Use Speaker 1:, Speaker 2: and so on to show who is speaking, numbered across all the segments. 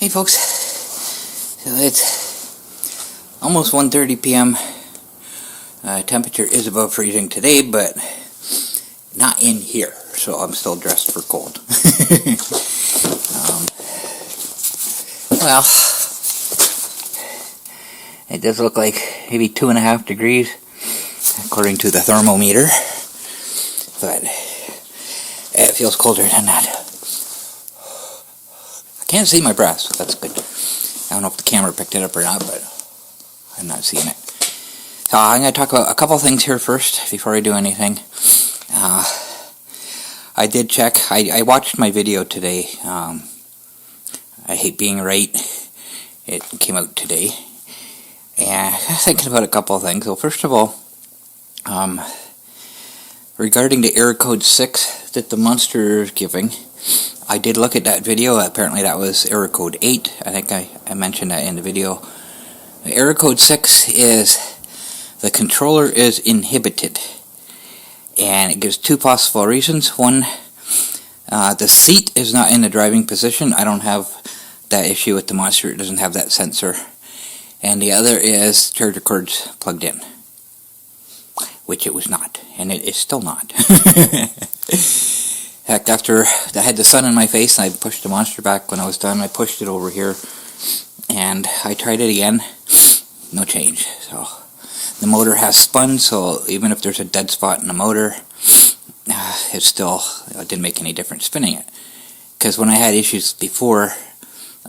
Speaker 1: Hey folks, so it's almost 1:30 p.m. Temperature is above freezing today, but not in here, so I'm still dressed for cold. Well, it does look like maybe 2.5 degrees according to the thermometer, but it feels colder than that. I can't see my breath, so that's good. I don't know if the camera picked it up or not, but I'm not seeing it. So I'm going to talk about a couple things here first before I do anything. I did check. I watched my video today. I Hate Being Right. It came out today. And I was thinking about a couple of things. So first of all, regarding the error code 6 that the monster is giving, I did look at that video. Apparently that was error code 8. I think I mentioned that in the video. The error code 6 is the controller is inhibited. And it gives two possible reasons. One, the seat is not in the driving position. I don't have that issue with the monster. It doesn't have that sensor. And the other is charger cord's plugged in, which it was not, and it is still not. Heck, after I had the sun in my face and I pushed the monster back when I was done, I pushed it over here, and I tried it again. No change. So the motor has spun, so even if there's a dead spot in the motor, it still didn't make any difference spinning it. Because when I had issues before,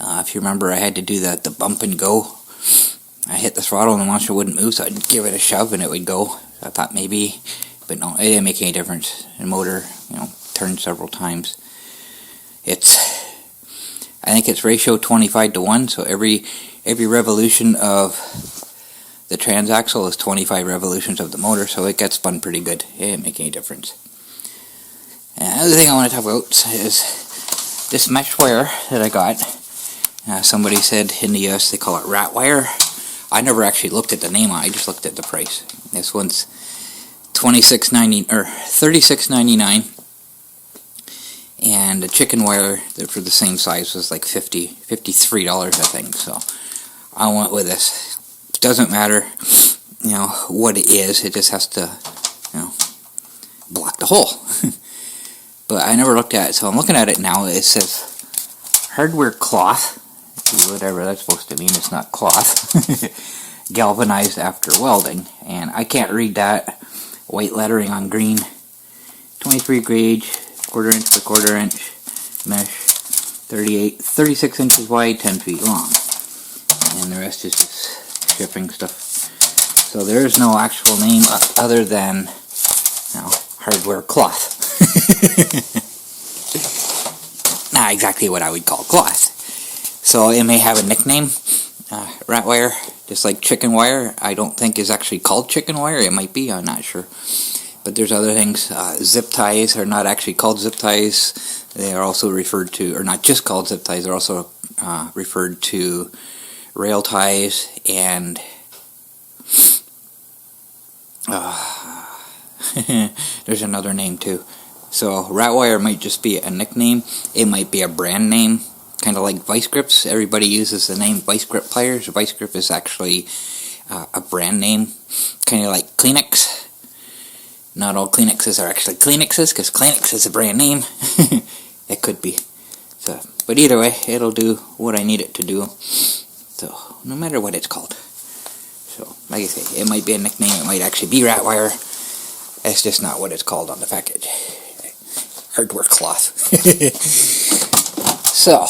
Speaker 1: if you remember, I had to do the bump and go. I hit the throttle and the monster wouldn't move, so I'd give it a shove and it would go. I thought maybe, but no, it didn't make any difference. The motor, turned several times. I think it's ratio 25:1, so every revolution of the transaxle is 25 revolutions of the motor, so it gets spun pretty good. It didn't make any difference. And the other thing I want to talk about is this mesh wire that I got. Somebody said in the US they call it rat wire. I never actually looked at the name on it, I just looked at the price. This one's $36.99, and the chicken wire for the same size was like $53, I think. So I went with this. It doesn't matter, what it is. It just has to, block the hole. But I never looked at it, so I'm looking at it now. It says hardware cloth. Whatever that's supposed to mean. It's not cloth. Galvanized after welding, and I can't read that. White lettering on green. 23 gauge, 1/4 inch by 1/4 inch mesh, 36 inches wide, 10 feet long, and the rest is just shipping stuff. So there is no actual name other than hardware cloth. Not exactly what I would call cloth. So it may have a nickname, rat wire, just like chicken wire. I don't think is actually called chicken wire. It might be, I'm not sure. But there's other things. Zip ties are not actually called zip ties. They are also referred to, or not just called zip ties, they're also referred to rail ties, and there's another name too. So rat wire might just be a nickname. It might be a brand name. Kind of like vice grips. Everybody uses the name vice grip pliers. Vice grip is actually a brand name. Kind of like Kleenex. Not all Kleenexes are actually Kleenexes, because Kleenex is a brand name. It could be. So, but either way, it'll do what I need it to do. So, no matter what it's called. So, like I say, it might be a nickname. It might actually be rat wire. It's just not what it's called on the package. Hardware cloth. So,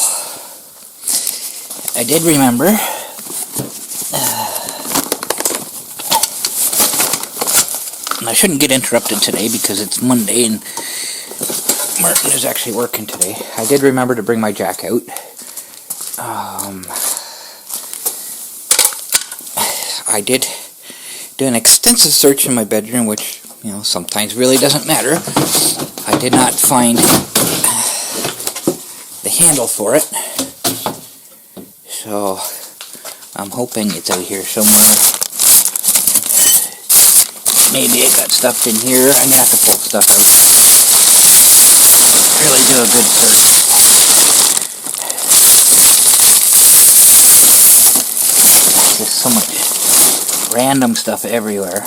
Speaker 1: I did remember, and I shouldn't get interrupted today because it's Monday and Martin is actually working today. I did remember to bring my jack out. I did do an extensive search in my bedroom, which, sometimes really doesn't matter. I did not find the handle for it, so I'm hoping it's out here somewhere. Maybe it got stuffed in here. I'm gonna have to pull stuff out. Really do a good search. Just so much random stuff everywhere.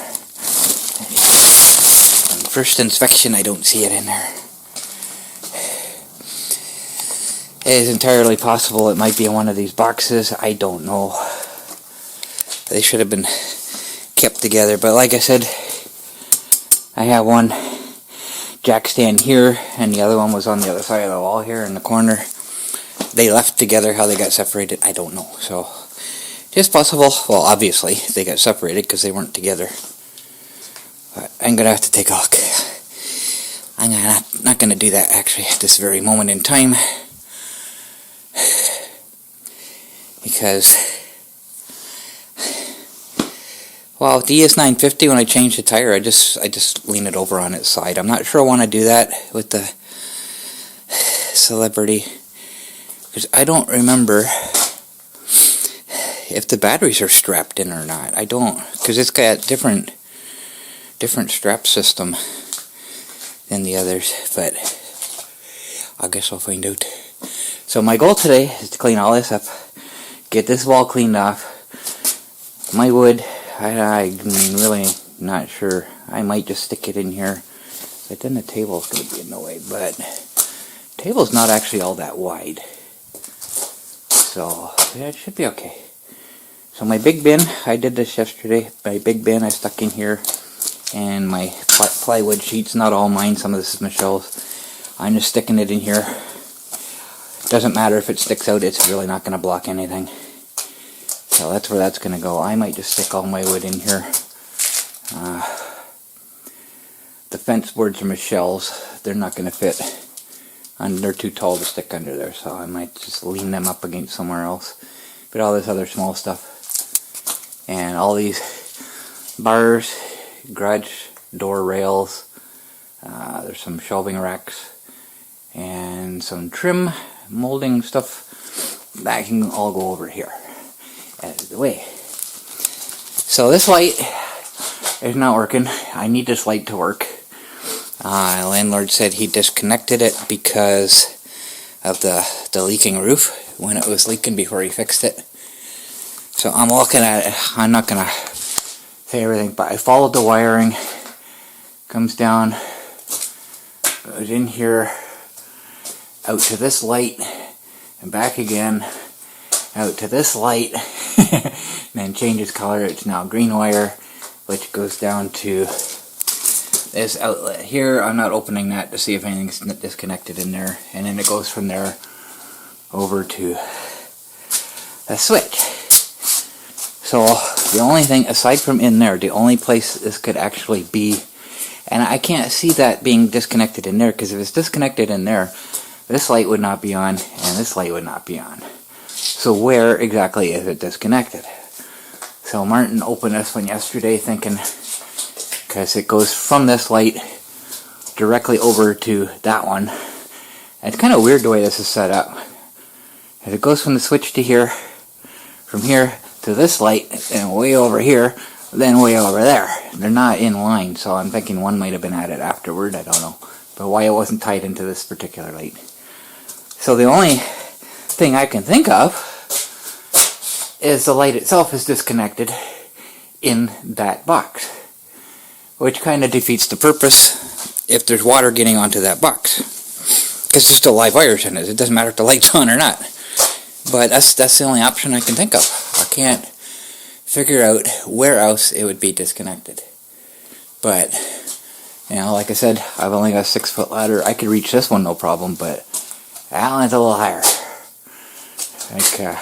Speaker 1: On first inspection, I don't see it in there. It is entirely possible it might be in one of these boxes. I don't know. They should have been kept together, but like I said, I have one jack stand here, and the other one was on the other side of the wall here in the corner. They left together. How they got separated, I don't know. So, just possible. Well, obviously, they got separated because they weren't together. But I'm going to have to take a look. I'm not going to do that, actually, at this very moment in time. Because, well, with the ES950, when I change the tire, I just lean it over on its side. I'm not sure I want to do that with the Celebrity, because I don't remember if the batteries are strapped in or not. I don't, because it's got different strap system than the others, but I guess I'll find out. So my goal today is to clean all this up, get this wall cleaned off. My wood, I'm really not sure. I might just stick it in here, but then the table's going to be in the way. But the table's not actually all that wide, so yeah, it should be okay. So my big bin, I did this yesterday. My big bin I stuck in here, and my plywood sheets, not all mine, some of this is Michelle's. I'm just sticking it in here. Doesn't matter if it sticks out, it's really not going to block anything. So that's where that's going to go. I might just stick all my wood in here. The fence boards are Michelle's. They're not going to fit. And they're too tall to stick under there, so I might just lean them up against somewhere else. But all this other small stuff. And all these bars, garage door rails. There's some shelving racks. And some trim molding stuff. That can all go over here. Out of the way. So this light is not working. I need this light to work. Landlord said he disconnected it because of the leaking roof when it was leaking before he fixed it. So I'm looking at it. I'm not gonna say everything, but I followed the wiring. Comes down, goes in here, out to this light, and back again, out to this light, and then changes color. It's now green wire, which goes down to this outlet here. I'm not opening that to see if anything's disconnected in there, and then it goes from there over to a switch. So the only thing aside from in there, the only place this could actually be, and I can't see that being disconnected in there, because if it's disconnected in there, this light would not be on, and this light would not be on. So where exactly is it disconnected? So Martin opened this one yesterday thinking, because it goes from this light directly over to that one. And it's kind of weird the way this is set up. And it goes from the switch to here, from here to this light, and way over here, then way over there. They're not in line, so I'm thinking one might have been added afterward, I don't know. But why it wasn't tied into this particular light. So the only thing I can think of is the light itself is disconnected in that box, which kind of defeats the purpose if there's water getting onto that box, because there's still live wires in it. It doesn't matter if the light's on or not. But that's the only option I can think of. I can't figure out where else it would be disconnected. But you know, like I said, I've only got a 6-foot ladder. I could reach this one no problem, but that one's a little higher. Like,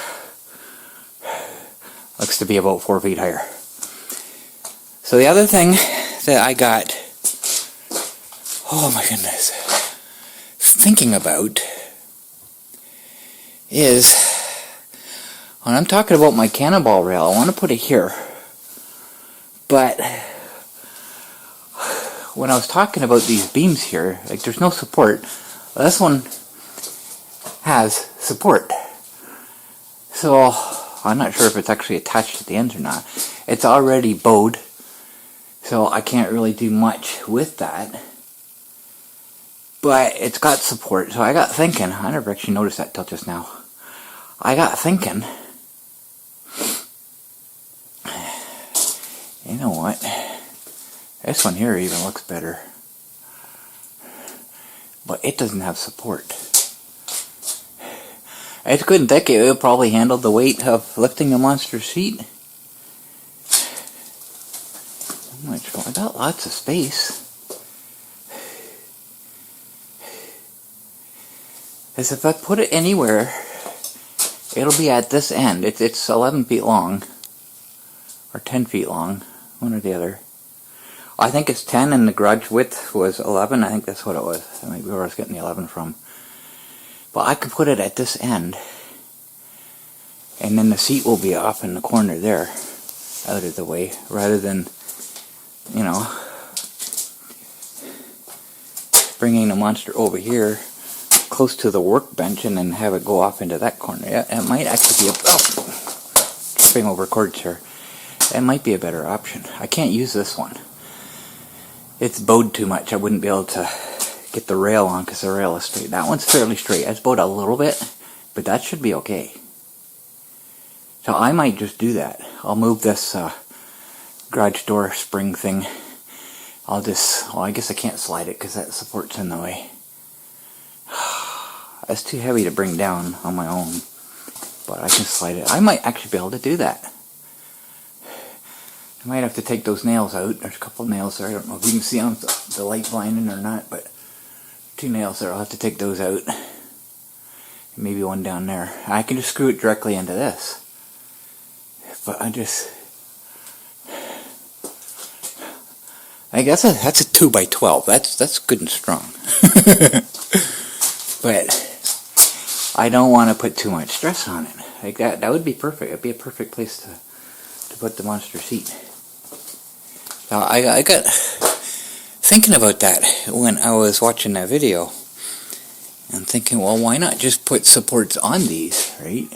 Speaker 1: looks to be about 4 feet higher. So the other thing that I got, oh my goodness, thinking about is, when I'm talking about my cannonball rail, I want to put it here. But when I was talking about these beams here, like there's no support. This one has support. So I'm not sure if it's actually attached to the ends or not. It's already bowed, so I can't really do much with that. But it's got support, so I got thinking, I never actually noticed that till just now. I got thinking, You know what? This one here even looks better. But it doesn't have support. It's good and thick. It will probably handle the weight of lifting a monster seat. I got lots of space. As if I put it anywhere, it'll be at this end. It's 11 feet long. Or 10 feet long. One or the other. I think it's 10 and the garage width was 11. I think that's what it was. That might be where I was getting the 11 from. But I could put it at this end. And then the seat will be off in the corner there. Out of the way. Rather than, you know, bringing the monster over here close to the workbench and then have it go off into that corner. Yeah, it might actually be tripping over cords here. That might be a better option. I can't use this one. It's bowed too much. I wouldn't be able to get the rail on because the rail is straight. That one's fairly straight. It's bowed a little bit, but that should be okay. So I might just do that. I'll move this garage door spring thing. I'll just, well, I guess I can't slide it because that support's in the way. It's too heavy to bring down on my own, but I can slide it. I might actually be able to do that. I might have to take those nails out. There's a couple of nails there. I don't know if you can see them, the light blinding or not, but 2 nails there. I'll have to take those out. And maybe one down there. I can just screw it directly into this. But I guess that's a 2x12. That's good and strong. But I don't want to put too much stress on it. Like that would be perfect. It'd be a perfect place to put the monster seat. Now I got thinking about that when I was watching that video. I'm thinking, well, why not just put supports on these, right?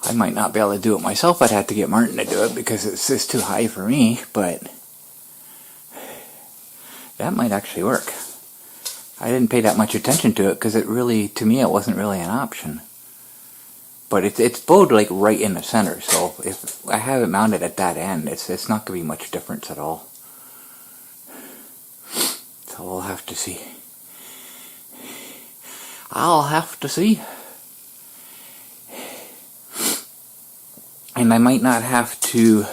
Speaker 1: I might not be able to do it myself. I'd have to get Martin to do it because it's too high for me, but that might actually work. I didn't pay that much attention to it because it really, to me, it wasn't really an option. But it's bowed like right in the center, so if I have it mounted at that end, it's not going to be much difference at all. So we'll have to see. I'll have to see. And I might not have to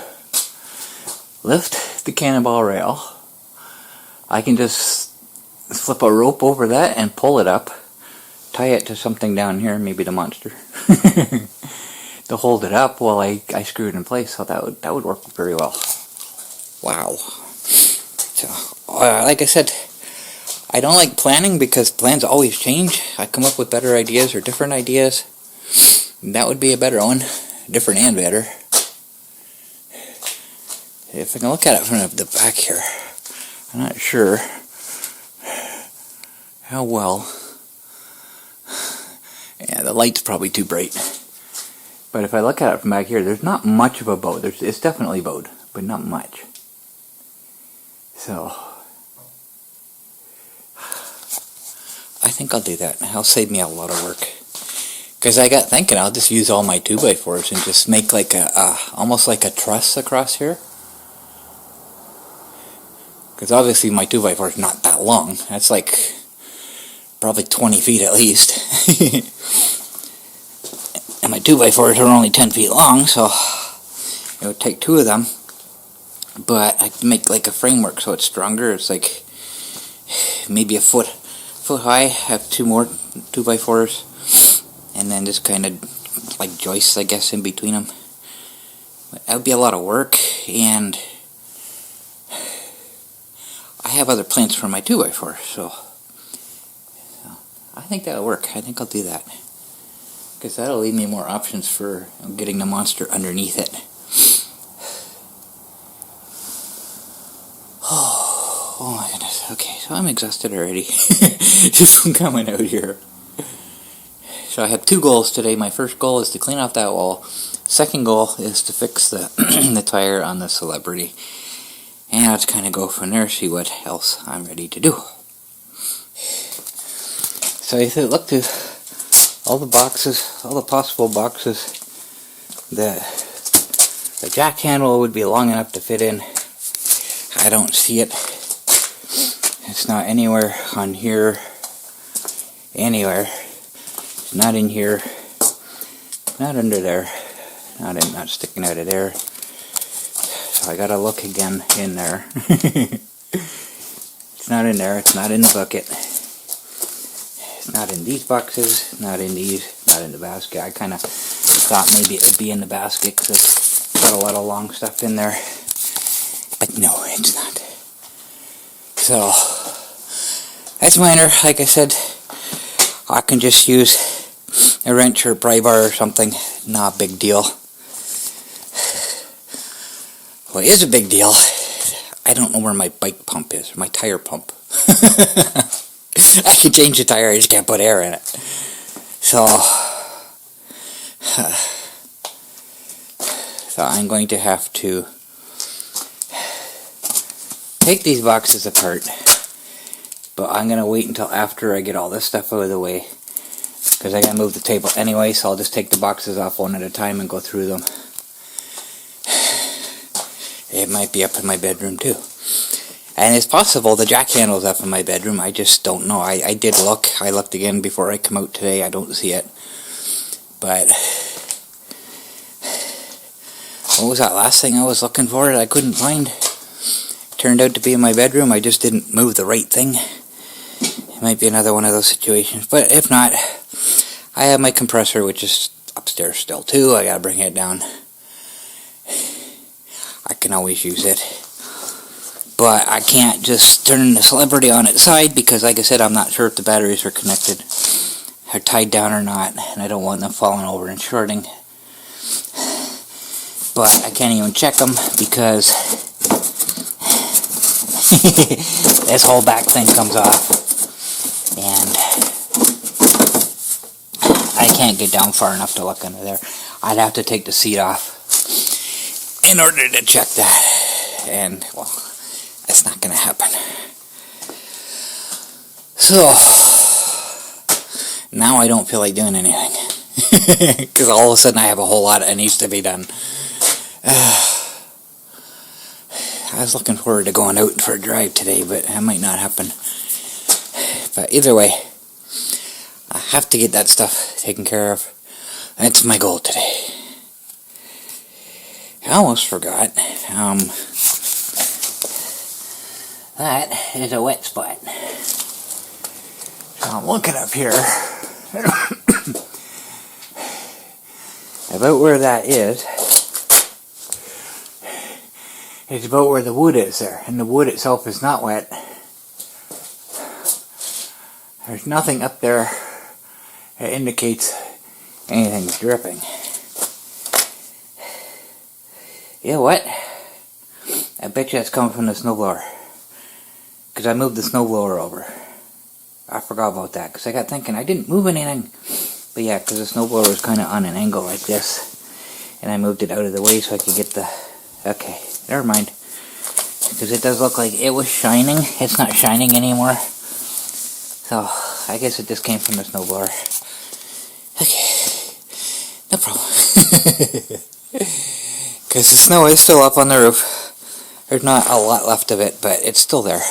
Speaker 1: lift the cannonball rail. I can just slip a rope over that and pull it up. Tie it to something down here, maybe the monster, to hold it up while I screw it in place. So that would work very well. Wow. So, like I said, I don't like planning because plans always change. I come up with better ideas or different ideas. That would be a better one. Different and better. If I can look at it from the back here, I'm not sure how well. Yeah, the light's probably too bright. But if I look at it from back here, there's not much of a bow. It's definitely bowed, but not much. So I think I'll do that. It'll save me a lot of work. Because I got thinking I'll just use all my 2x4s and just make like almost like a truss across here. Because obviously my 2x4 is not that long. That's like probably 20 feet at least. And my 2x4s are only 10 feet long, so it would take 2 of them. But I can make like a framework so it's stronger. It's like maybe a foot high. Have 2 more 2x4s. And then just kind of like joists, I guess, in between them. But that would be a lot of work, and I have other plans for my 2x4, so I think that'll work. I think I'll do that. Because that'll leave me more options for getting the monster underneath it. Oh my goodness. Okay, so I'm exhausted already. Just from coming out here. So I have 2 goals today. My first goal is to clean off that wall. Second goal is to fix the the tire on the Celebrity. And I'll just kind of go from there, see what else I'm ready to do. So if you look through all the boxes, all the possible boxes that The jack handle would be long enough to fit in. I don't see it. It's not anywhere on here. Anywhere. It's not in here. Not under there. Not sticking out of there. So I gotta look again in there. It's not in there. It's not in the bucket. It's not in these boxes. Not in these. Not in the basket. I kind of thought maybe it would be in the basket because it's got a lot of long stuff in there. But no, it's not. So, that's minor. Like I said, I can just use a wrench or a pry bar or something. Not a big deal. What is a big deal, I don't know where my bike pump is, my tire pump. I can change the tire, I just can't put air in it. So I'm going to have to take these boxes apart, but I'm going to wait until after I get all this stuff out of the way, because I got to move the table anyway, so I'll just take the boxes off one at a time and go through them. It might be up in my bedroom too. And it's possible the jack handle's up in my bedroom, I just don't know. I did look, I looked again before I come out today, I don't see it. But what was that last thing I was looking for that I couldn't find? Turned out to be in my bedroom, I just didn't move the right thing. It might be another one of those situations, but if not, I have my compressor, which is upstairs still too. I gotta bring it down. I can always use it. But I can't just turn the Celebrity on its side because, like I said, I'm not sure if the batteries are connected, are tied down or not, and I don't want them falling over and shorting. But I can't even check them because this whole back thing comes off, and I can't get down far enough to look under there. I'd have to take the seat off in order to check that, and well, that's not going to happen. So now I don't feel like doing anything because all of a sudden I have a whole lot that needs to be done. I was looking forward to going out for a drive today, but that might not happen. But either way, I have to get that stuff taken care of. That's my goal today. I almost forgot. That is a wet spot. So I'm looking up here. About where that is about where the wood is there. And the wood itself is not wet. There's nothing up there that indicates anything's dripping. You know what? I bet you it's coming from the snowblower. Because I moved the snowblower over. I forgot about that. Because I got thinking I didn't move anything. But yeah, because the snowblower was kind of on an angle like this. And I moved it out of the way so I could get the... Okay, never mind. Because it does look like it was shining. It's not shining anymore. So, I guess it just came from the snowblower. Okay. No problem. Because the snow is still up on the roof. There's not a lot left of it, but it's still there.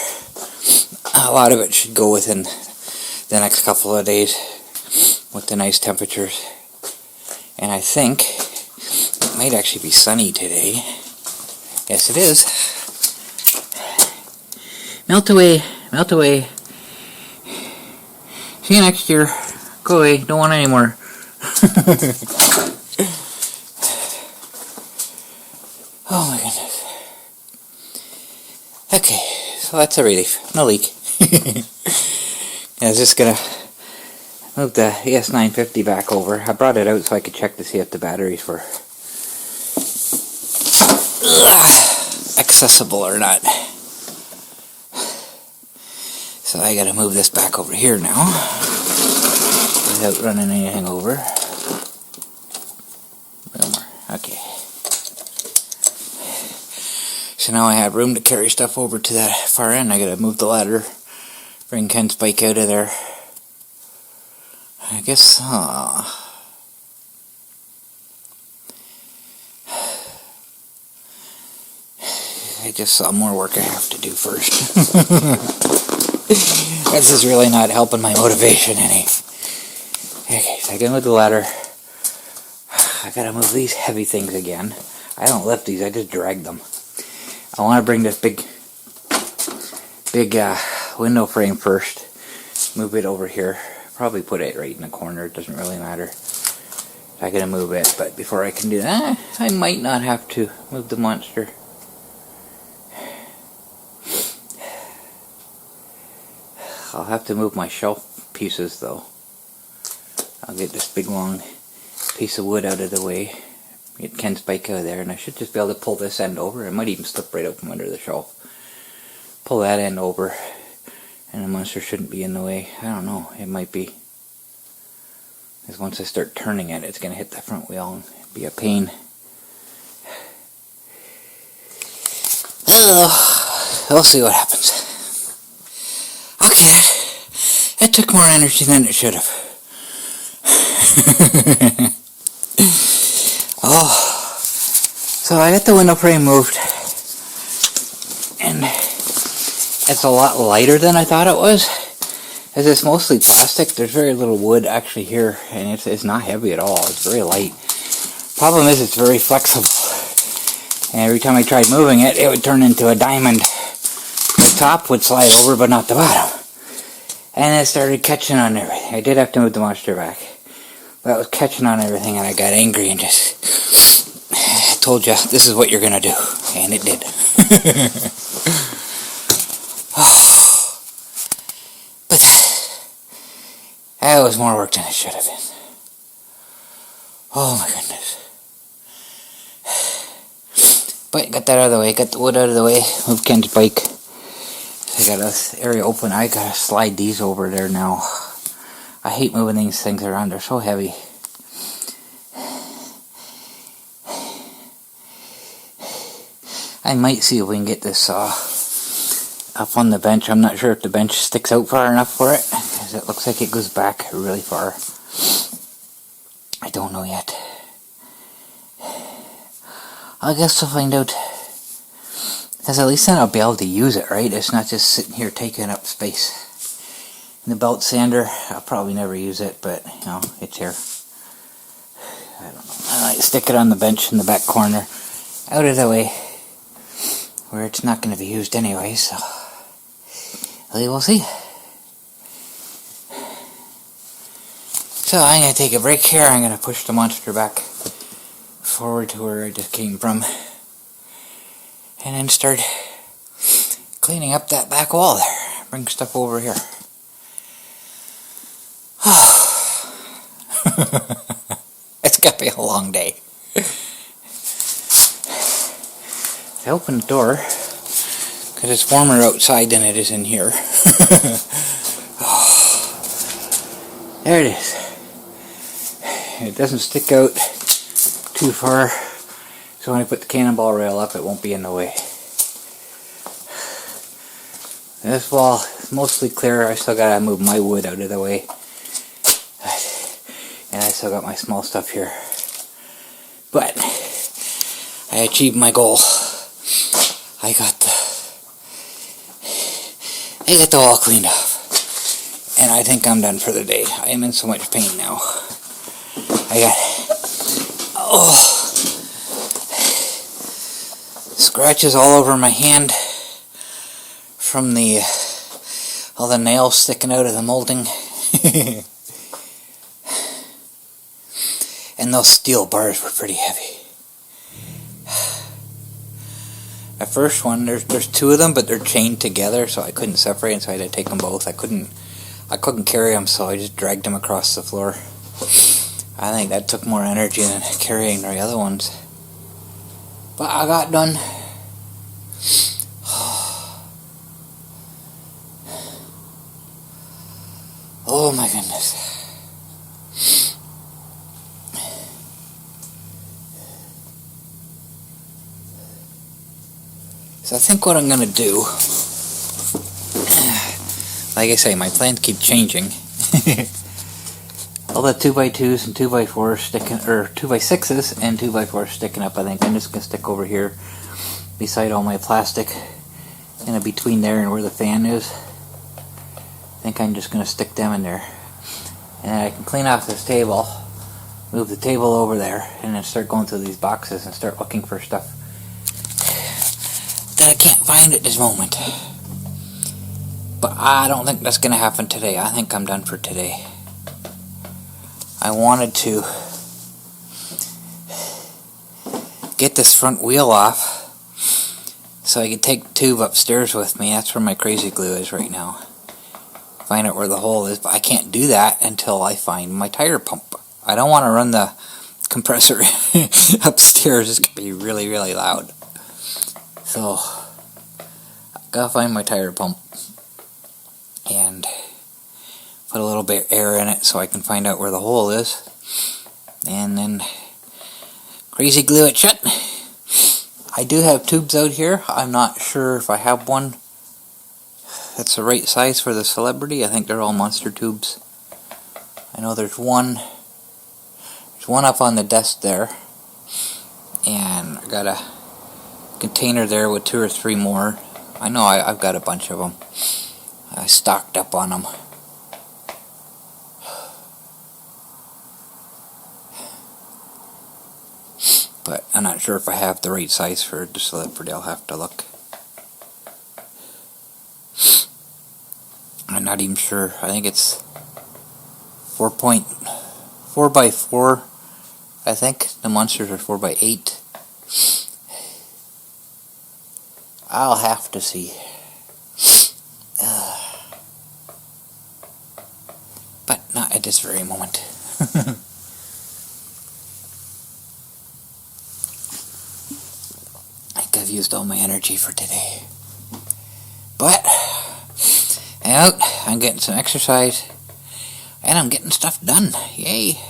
Speaker 1: A lot of it should go within the next couple of days with the nice temperatures. And I think it might actually be sunny today. Yes, it is. Melt away, melt away. See you next year. Go away, don't want any more. Oh my goodness. Okay, so that's a relief. No leak. I was just gonna move the ES950 back over. I brought it out so I could check to see if the batteries were accessible or not. So I gotta move this back over here now without running anything over. A little more. Okay. So now I have room to carry stuff over to that far end. I gotta move the ladder, bring Ken's bike out of there. I guess, I just saw more work I have to do first. This is really not helping my motivation any. Okay, so I can move the ladder. I gotta move these heavy things again. I don't lift these, I just drag them. I want to bring this big window frame first. Move it over here. Probably put it right in the corner, it doesn't really matter. I gotta move it, but before I can do that, I might not have to move the monster. I'll have to move my shelf pieces though. I'll get this big long piece of wood out of the way. Get Ken's bike out of there, and I should just be able to pull this end over. It might even slip right out from under the shelf. Pull that end over, and the monster shouldn't be in the way. I don't know, it might be. Because once I start turning it, it's going to hit the front wheel and be a pain. We'll see what happens. Okay, that took more energy than it should have. Oh, so I got the window frame moved, and it's a lot lighter than I thought it was, as it's mostly plastic. There's very little wood actually here, and it's not heavy at all. It's very light. Problem is, it's very flexible, and every time I tried moving it, it would turn into a diamond. The top would slide over, but not the bottom, and it started catching on everything. I did have to move the monster back. That was catching on everything, and I got angry and just told you, this is what you're gonna do, and it did. But that was more work than it should have been. Oh my goodness. But got that out of the way, got the wood out of the way, moved Ken's bike. I got this area open. I gotta slide these over there now. I hate moving these things around, they're so heavy. I might see if we can get this up on the bench. I'm not sure if the bench sticks out far enough for it, because it looks like it goes back really far. I don't know yet. I guess we'll find out. Because at least then I'll be able to use it, right? It's not just sitting here taking up space. And the belt sander, I'll probably never use it, but, you know, it's here. I don't know. I might stick it on the bench in the back corner, out of the way, where it's not going to be used anyway, so we will see. So I'm going to take a break here. I'm going to push the monster back forward to where I just came from, and then start cleaning up that back wall there. Bring stuff over here. It's gonna be a long day. I open the door because it's warmer outside than it is in here. There it is. It doesn't stick out too far, so when I put the cannonball rail up, it won't be in the way. This wall is mostly clear. I still gotta move my wood out of the way. And I still got my small stuff here. But I achieved my goal. I got the wall cleaned off. And I think I'm done for the day. I am in so much pain now. I got scratches all over my hand from all the nails sticking out of the molding. And those steel bars were pretty heavy. The first one, there's two of them, but they're chained together, so I couldn't separate them, so I had to take them both. I couldn't carry them, so I just dragged them across the floor. I think that took more energy than carrying the other ones. But I got done. Oh my goodness. So I think what I'm going to do, like I say, my plans keep changing. All the 2x2s and 2x4s sticking, or 2x6s and 2x4s sticking up, I think I'm just going to stick over here beside all my plastic, kind of between there and where the fan is. I think I'm just going to stick them in there. And then I can clean off this table, move the table over there, and then start going through these boxes and start looking for stuff that I can't find at this moment. But I don't think that's going to happen today. I think I'm done for today. I wanted to get this front wheel off so I could take the tube upstairs with me. That's where my crazy glue is right now. Find out where the hole is, but I can't do that until I find my tire pump. I don't want to run the compressor upstairs. It's going to be really, really loud. So, I gotta find my tire pump and put a little bit of air in it so I can find out where the hole is. And then crazy glue it shut. I do have tubes out here. I'm not sure if I have one that's the right size for the Celebrity. I think they're all monster tubes. I know there's one up on the desk there, and I got a container there with 2 or 3 more. I know I've got a bunch of them. I stocked up on them. But I'm not sure if I have the right size for the Celebrity. I'll have to look. I'm not even sure. I think it's 4.4 by 4. I think the monsters are 4 by 8. I'll have to see. But not at this very moment. I think I've used all my energy for today. But I'm out, I'm getting some exercise, and I'm getting stuff done. Yay!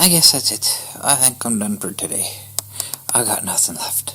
Speaker 1: I guess that's it. I think I'm done for today. I got nothing left.